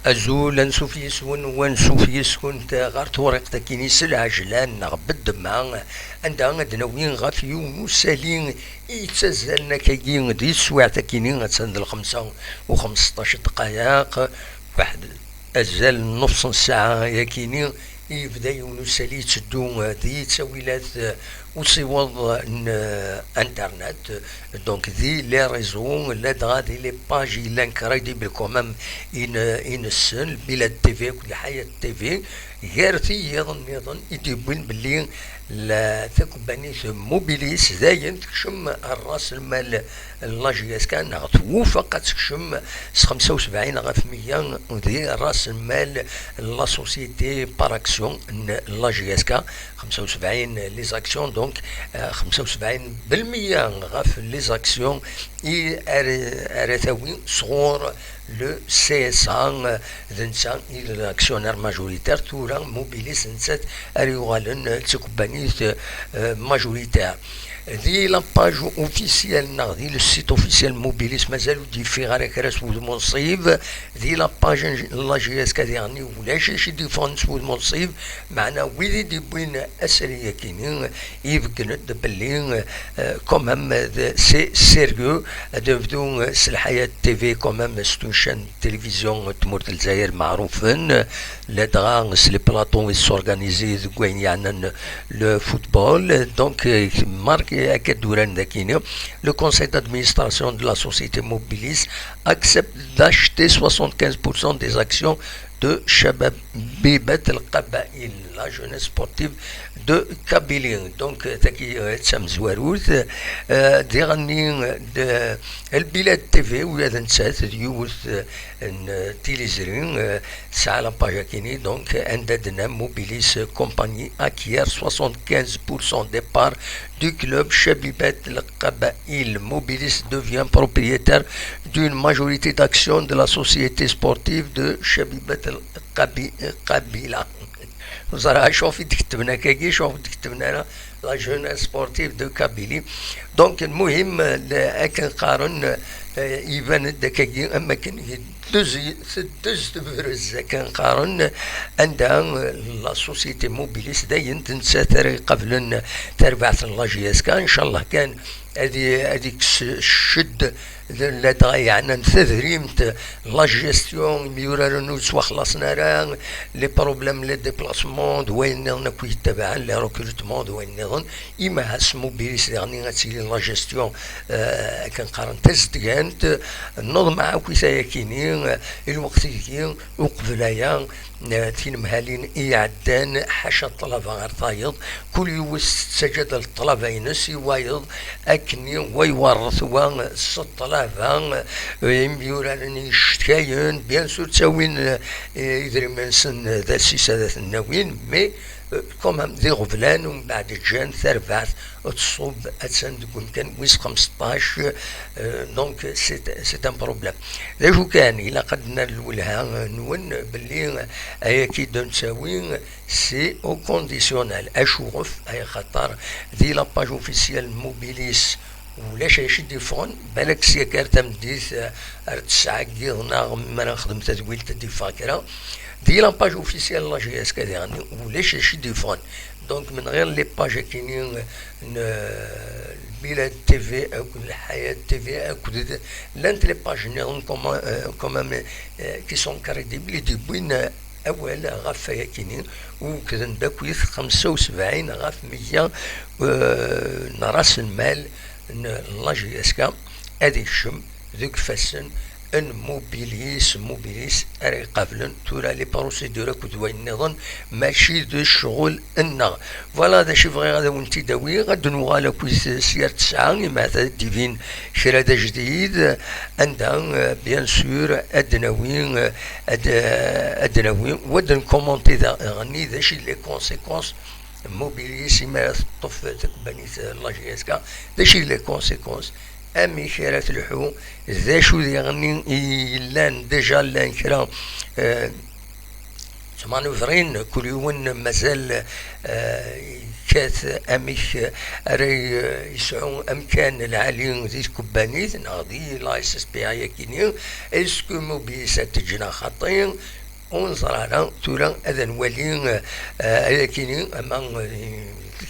أزول نسوف يسون ونسوف يسكن غير طريق كينيس العجلان نغبد مع عندها غدناوين غاف يوم سالين يتزالنا كاين دي السواع تاكينين غتسند الخمسة وخمسطاش دقايق واحد أزال نص ساعة ياكينين يبدا يونسالي تسدو دي تسويلات وصيوض انترنت دونك دي لي ريزو لا دغا دي لي باج لانكريديبل كومام ان السن بلا تي في كل حياة تي في غيرتي يظن يديبون باللي لا تكباني موبيليس داين تكشم الراس المال لاجياس كان توفق تكشم 75 غف 100 ودي راس المال لا سوسيتي باراكسيون لاجياس كان 75 لي زاكسيون دونك 75% غف لي زاكسيون ارثاوي صغور le CSA ذنسا الاكسيونير ماجوريتير تورا موبيليس نسات اريوغالن تكبانيت ماجوريتير دي لاباج اوفيسيال دي لو سيت اوفيسيال موبيليس مازالو دي في غير كراس ود منصيب دي لاباج لا جي اس كاديرني ولا شي دي فونس ود منصيب معنا ويدي دي بوين اسريه كينين يفكند باللي كومام سي سيريو دفدو الحياه تي في كومام ستون شان تلفزيون تمور الجزائر معروفين لا دغا لي بلاطون سورغانيزي كوين يعني لو فوتبول دونك مارك le conseil d'administration de la société Mobilis accepte d'acheter 75% des actions de Shabab Bibet el-Qabaïl, la jeunesse sportive de Kabylie. Donc, taki Tsam Zwarout, dernier de البلاد تي في ولا نسات ديوث تيليزرين ساعة لا باجا كيني دونك عندنا موبيليس كومباني اكير 75% des parts du club Chabibat el-Qabaïl. Mobilis devient propriétaire d'une majorité d'actions de la société sportive de Chabibat el-Qabila. صراحة شوفي تكتبنا كاكي شوفي تكتبنا لا جون سبورتيف دو كابيلي دونك المهم اكن قارن يبان دكاكي اما كان دز تبرز كان قارن عندها لا سوسيتي موبيليس داين تنسى تاري قبل تربعة لاجياس كان ان شاء الله كان هذيك الشد لا يعني تذريمت لا جيستيون ميورانو سوا خلصنا راه لي بروبليم لي ديبلاسمون دوين نكو يتبع لي ريكروتمون دوين نظن اما هاس موبيليس يعني غاتسيلي لا جيستيون كنقارن تزديانت نوض مع كويسايا كينين الوقت كاين وقبلايا تين مهالين إعدان حاشا الطلبة غير طايض كل يوس سجد الطلبة ينسي وايض أكني ويورث الطلبة يميوراني يشتكاين بيان سور تساوين يدري من سن ذا السيسادة الناوين مي كومام دي غفلان ومن بعد جان ثربعت تصوب اتسند كان ويس 15 دونك سي ان بروبليم ذاك كان الى قدنا الاولها نون باللي اي كي نساوي سي او كونديسيونال اشوف اي خطر دي لاباج اوفيسيال موبيليس ولا شي يشد فون بالك سي كارت مديث تسعة كيغنا ما نخدم تدويل تدي فاكره دي لاباج اوفيسيال لا جي اس كاديرني ولا شي دي فون دونك من غير لي باج كاينين البلاد تي في او الحياه تي في او لانت لي باج نيرون كومام كي سون كريديبل دي بوين اول غاف كاينين وكذا نداكويث 75 غاف 100 راس المال لا جي اس كا هذه الشم ذوك فاسن ان موبيليس اري قبل تورا لي بروسيدور كدوي النظام ماشي دو الشغل النغ فوالا هذا شي بغي غادا وانت داوي غاد نوغالا كويس سير 9 معناتها ديفين شراده جديد عندها بيان سور ادناوي ودن كومونتي غني ذا شي لي كونسيكونس موبيليس ما طف تكبانيت لا جي اس كا ذا شي لي كونسيكونس امي شارات الحو ذا شو يغني لان ديجا لان كرا مانوفرين كل يوم مازال كاث اميك ري يسعون امكان العالي ذي كوبانيت ناضي لايسس بي اي كينيو اسكو موبيليسات جنا خاطين انظر على تورا اذن ولي كينيو اما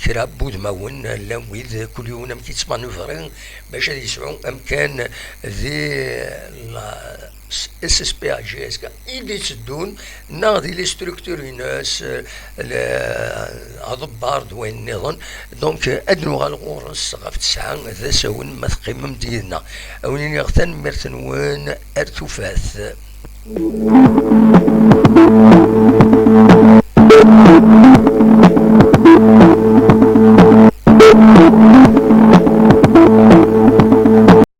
كراب بود ماون لويد كل يوم كيتس مانوفرين باش يسعون امكان ذي اس اس بي جي اس كا اللي تدون ناضي لي ستركتوريناس اضبار دوين نظن دونك ادنو غالغورس غف تسعة ذا سون ما تقيم مدينة اونين يغتن مرتنوان ارتفاث